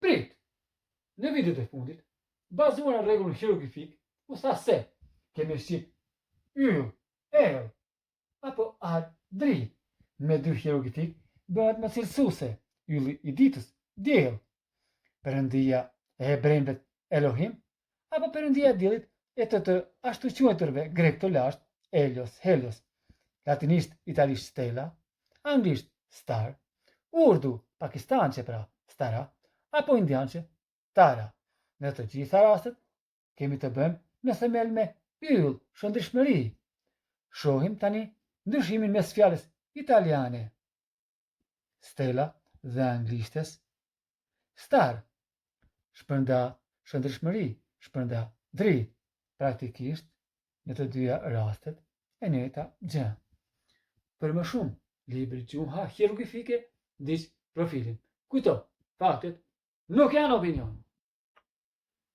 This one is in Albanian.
Prit, në videot e fundit, bazuar në rregullin hieroglifik, u tha se kemi shqip yll, ell, apo ar, dritë. Me dy hieroglifik bëhet më cilësuese, ylli i ditës, diell. Perëndia e hebrejve Elohim, apo perëndia e diellit e të ashtu quajturve grek të lashtë, Helios, Helios, latinisht italisht stella, anglisht star, urdu pakistançe pra stara, apo indiançe tara. Në të gjitha rastet kemi të bëjmë në themel me yll, shëndetshmëri. Shohim tani ndryshimin mes fjalës italiane stella dhe anglishtes star, shpërnda shëndetshmëri, shpërnda dritë. Praktikisht në të dyja rastet e njëjta gjë. Për më shumë, libri Gjuha hieroglifike, ndiq profilin. Kujto, faktet nuk janë opinion.